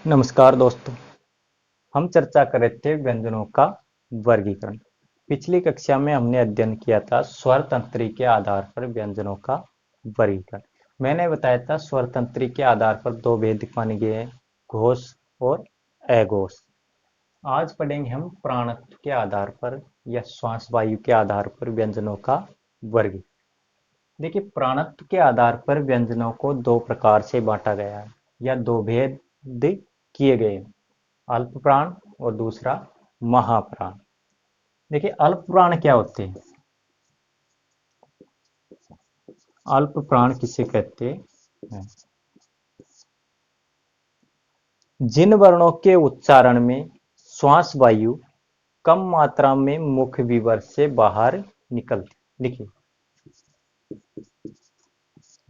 नमस्कार दोस्तों। हम चर्चा कर रहे थे व्यंजनों का वर्गीकरण। पिछली कक्षा में हमने अध्ययन किया था स्वर तंत्री के आधार पर व्यंजनों का वर्गीकरण। मैंने बताया था स्वर तंत्री के आधार पर दो भेद माने गए हैं, घोष और अघोष। आज पढ़ेंगे हम प्राणत्व के आधार पर या श्वास वायु के आधार पर व्यंजनों का वर्गीकरण। देखिए, प्राणत्व के आधार पर व्यंजनों को दो प्रकार से बांटा गया है या दो भेद किए गए हैं, अल्प प्राण और दूसरा महाप्राण। देखिए, अल्प प्राण क्या होते हैं? अल्प प्राण किसे कहते हैं? जिन वर्णों के उच्चारण में श्वास वायु कम मात्रा में मुख विवर से बाहर निकलती। देखिए,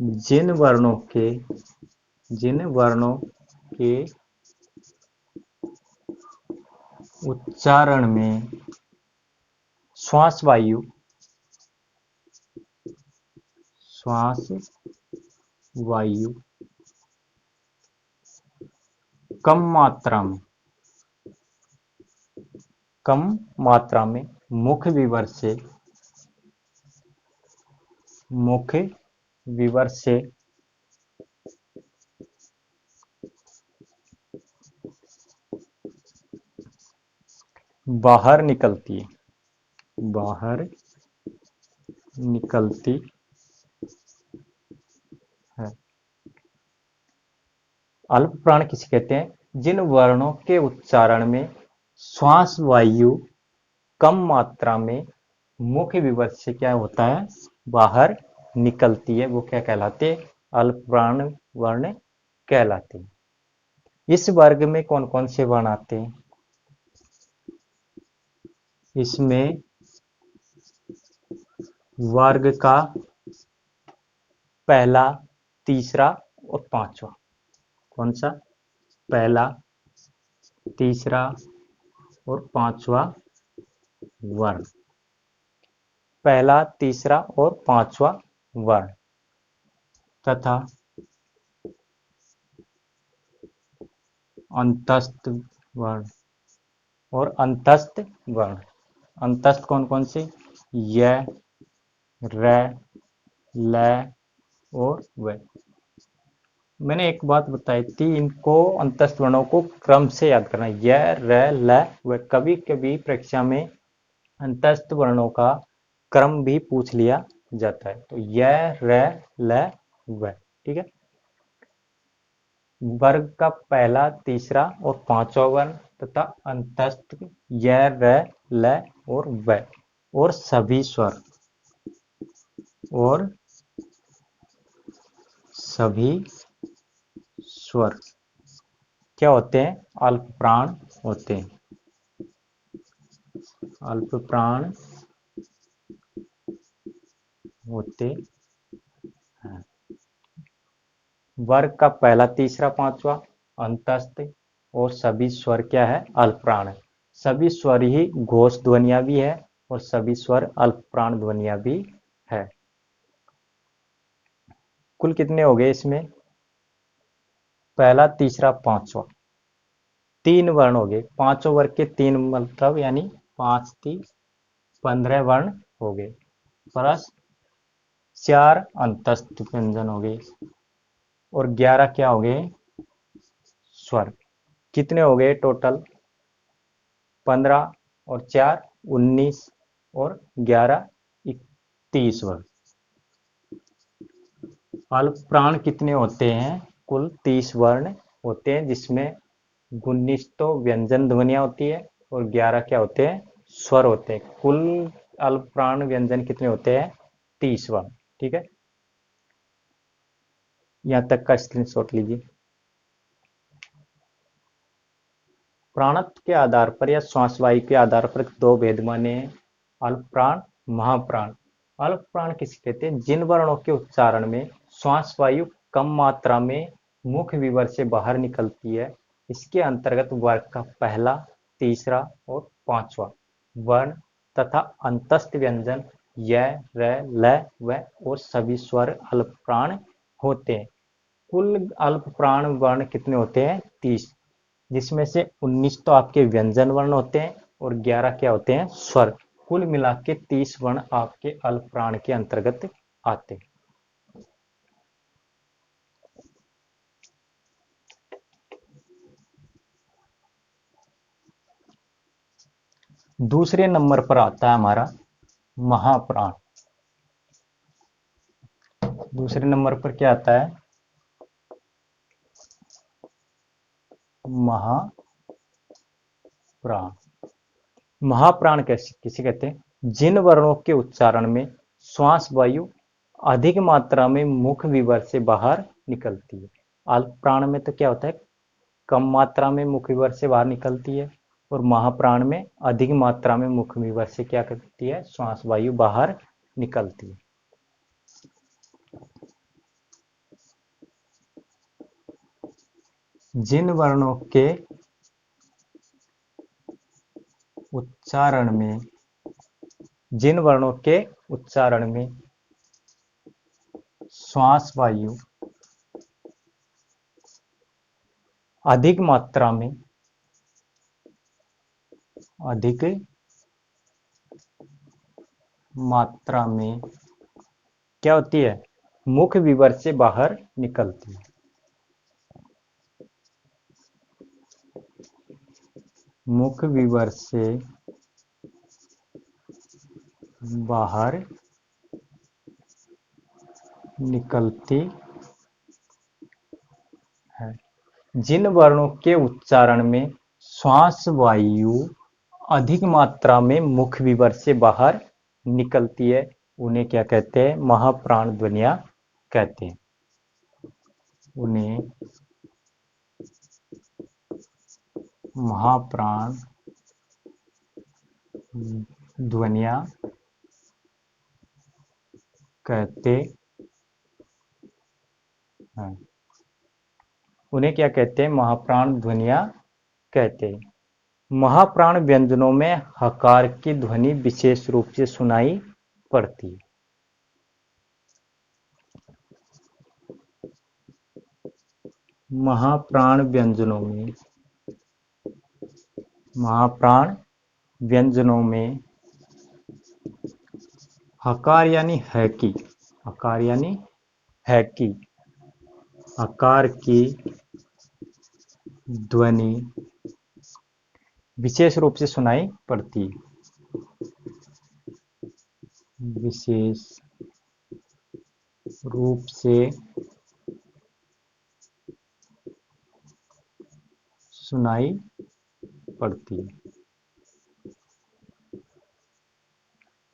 जिन वर्णों के जिन वर्णों के उच्चारण में श्वास वायु कम मात्रा में मुख विवर से बाहर निकलती है। अल्प प्राण किसे कहते हैं? जिन वर्णों के उच्चारण में श्वास वायु कम मात्रा में मुख विवर से क्या होता है, बाहर निकलती है, वो क्या कहलाते हैं? अल्प प्राण वर्ण कहलाते हैं। इस वर्ग में कौन कौन से वर्ण आते हैं? इसमें वर्ग का पहला, तीसरा और पांचवा। कौन सा? पहला, तीसरा और पांचवा वर्ण। पहला, तीसरा और पांचवा वर्ण तथा अंतस्थ वर्ण और अंतस्थ वर्ण। अंतस्थ कौन कौन से? य, र, ल और व। मैंने एक बात बताई थी, इनको अंतस्थ वर्णों को क्रम से याद करना। य, र, ल, व। कभी कभी परीक्षा में अंतस्थ वर्णों का क्रम भी पूछ लिया जाता है। तो य, र, ल, व। ठीक है। वर्ग का पहला, तीसरा और पांचवा वर्ण तथा अंतस्थ य, र, ल और व और सभी स्वर क्या होते हैं? अल्प प्राण होते हैं। अल्प प्राण होते हैं। वर्ग का पहला, तीसरा, पांचवा अंतस्थ और सभी स्वर क्या है? अल्प प्राण है। सभी स्वर ही घोष ध्वनियां भी है और सभी स्वर अल्प प्राण ध्वनियां भी है। कुल कितने हो गए इसमें? पहला, तीसरा, पांचवा, तीन वर्ण हो गए। पांचों वर्ग के तीन मतलब यानी 5 3 15 वर्ण हो गए, प्लस 4 अंतस्थ व्यंजन हो गए और 11 क्या हो गए? स्वर। कितने हो गए टोटल? 15 और 4 19 और 11 30 वर्ण। अल्प प्राण कितने होते हैं? कुल 30 वर्ण होते हैं, जिसमें 19 तो व्यंजन ध्वनियां होती है और 11 क्या होते हैं? स्वर होते हैं। कुल अल्प प्राण व्यंजन कितने होते हैं? 30 वर्ण। ठीक है, यहां तक का स्क्रीनशॉट लीजिए। प्राणत्व के आधार पर या श्वास वायु के आधार पर दो भेद माने हैं, अल्प प्राण, महाप्राण। अल्प प्राण किसे कहते हैं? जिन वर्णों के उच्चारण में श्वास वायु कम मात्रा में मुख विवर से बाहर निकलती है। इसके अंतर्गत वर्ग का पहला, तीसरा और पांचवा वर्ण तथा अंतस्थ व्यंजन य, र, ल, व और सभी स्वर अल्प प्राण होते हैं। कुल अल्प प्राण वर्ण कितने होते हैं? 30। जिसमें से 19 तो आपके व्यंजन वर्ण होते हैं और 11 क्या होते हैं, स्वर। कुल मिला के 30 वर्ण आपके अल्प प्राण के अंतर्गत आते हैं। दूसरे नंबर पर आता है हमारा महाप्राण। दूसरे नंबर पर क्या आता है, महाप्राण। महाप्राण कैसे किसे कहते हैं, जिन वर्णों के उच्चारण में श्वास वायु अधिक मात्रा में मुख विवर से बाहर निकलती है। अल्प प्राण में तो क्या होता है, कम मात्रा में मुख विवर से बाहर निकलती है, और महाप्राण में अधिक मात्रा में मुख विवर से क्या करती है, श्वास वायु बाहर निकलती है। जिन वर्णों के उच्चारण में जिन वर्णों के उच्चारण में श्वास वायु अधिक मात्रा में क्या होती है, मुख विवर से बाहर निकलती है। मुख विवर से बाहर निकलती है। जिन वर्णों के उच्चारण में श्वास वायु अधिक मात्रा में मुख विवर से बाहर निकलती है, उन्हें क्या कहते हैं, महाप्राण ध्वनियां कहते हैं। उन्हें महाप्राण ध्वनियां कहते हैं। उन्हें क्या कहते हैं, महाप्राण ध्वनियां कहते हैं। महाप्राण व्यंजनों में हकार की ध्वनि विशेष रूप से सुनाई पड़ती है। महाप्राण व्यंजनों में हकार यानी है की हकार की ध्वनि विशेष रूप से सुनाई पड़ती है। विशेष रूप से सुनाई पड़ती है।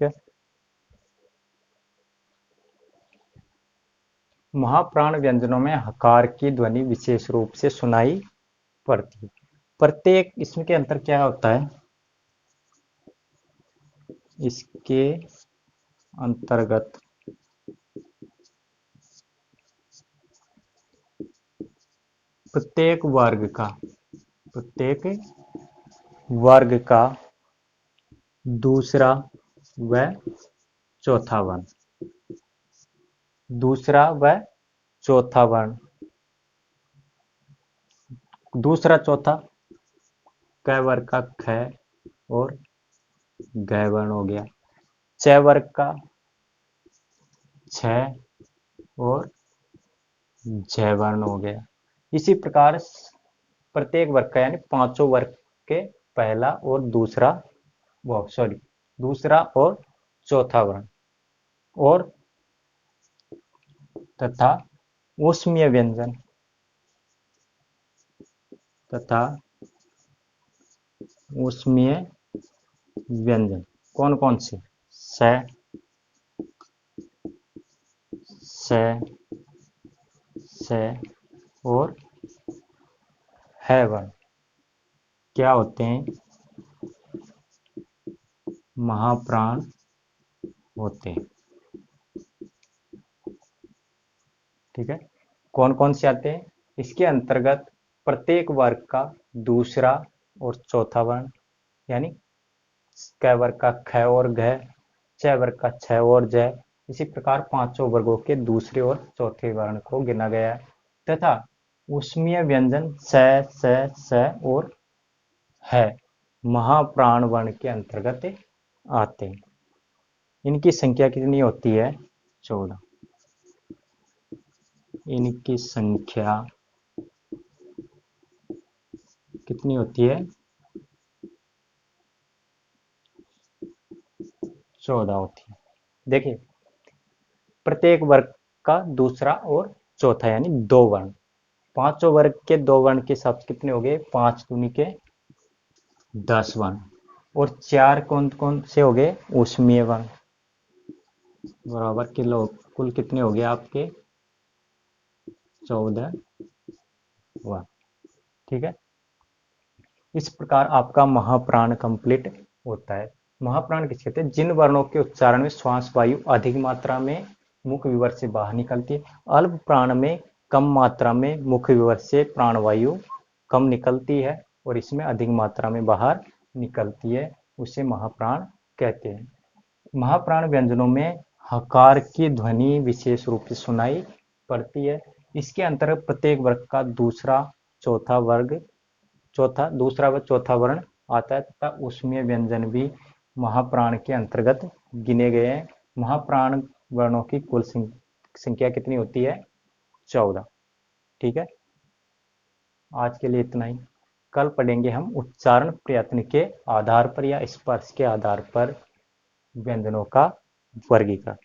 क्या महाप्राण व्यंजनों में हकार की ध्वनि विशेष रूप से सुनाई पड़ती है। प्रत्येक इसमें के अंतर क्या होता है, इसके अंतर्गत प्रत्येक वर्ग का दूसरा व चौथा वर्ण दूसरा चौथा क वर्ग का ख और ग वर्ण हो गया, च वर्ग का छ और झ वर्ण हो गया। इसी प्रकार प्रत्येक वर्ग का यानी पांचों वर्ग के पहला और दूसरा और चौथा वर्ण और तथा ऊष्मीय व्यंजन कौन कौन से, स और है वर्ण क्या होते हैं, महाप्राण होते हैं। ठीक है, कौन कौन से आते हैं, इसके अंतर्गत प्रत्येक वर्ग का दूसरा और चौथा वर्ण यानी क वर्ग का ख और घ, च वर्ग का छ और ज। इसी प्रकार पांचों वर्गों के दूसरे और चौथे वर्ण को गिना गया है। तथा ऊष्मीय व्यंजन स और है महाप्राण वर्ण के अंतर्गत आते हैं। इनकी संख्या कितनी होती है? 14। इनकी संख्या कितनी होती है? 14 होती है। देखिए, प्रत्येक वर्ग का दूसरा और चौथा यानी 2 वर्ण, पांचों वर्ग के 2 वर्ण के हिसाब से कितने हो गए? 5 दूनी के 10 वर्ण, और 4 कौन कौन से हो गए? ऊष्मीय वर्ण, बराबर के लोग कुल कितने हो गए आपके? 14 वर्ण। ठीक है, इस प्रकार आपका महाप्राण कंप्लीट होता है। महाप्राण किसे कहते हैं? जिन वर्णों के उच्चारण में श्वास वायु अधिक मात्रा में मुख विवर से बाहर निकलती है। अल्प प्राण में कम मात्रा में मुख विवर से प्राणवायु कम निकलती है और इसमें अधिक मात्रा में बाहर निकलती है, उसे महाप्राण कहते हैं। महाप्राण व्यंजनों में हकार की ध्वनि विशेष रूप से सुनाई पड़ती है। इसके अंतर्गत प्रत्येक वर्ग का दूसरा व चौथा वर्ण आता है तथा ऊष्मीय व्यंजन भी महाप्राण के अंतर्गत गिने गए हैं। महाप्राण वर्णों की कुल संख्या कितनी होती है? 14। ठीक है, आज के लिए इतना ही। कल पढ़ेंगे हम उच्चारण प्रयत्न के आधार पर या स्पर्श के आधार पर व्यंजनों का वर्गीकरण।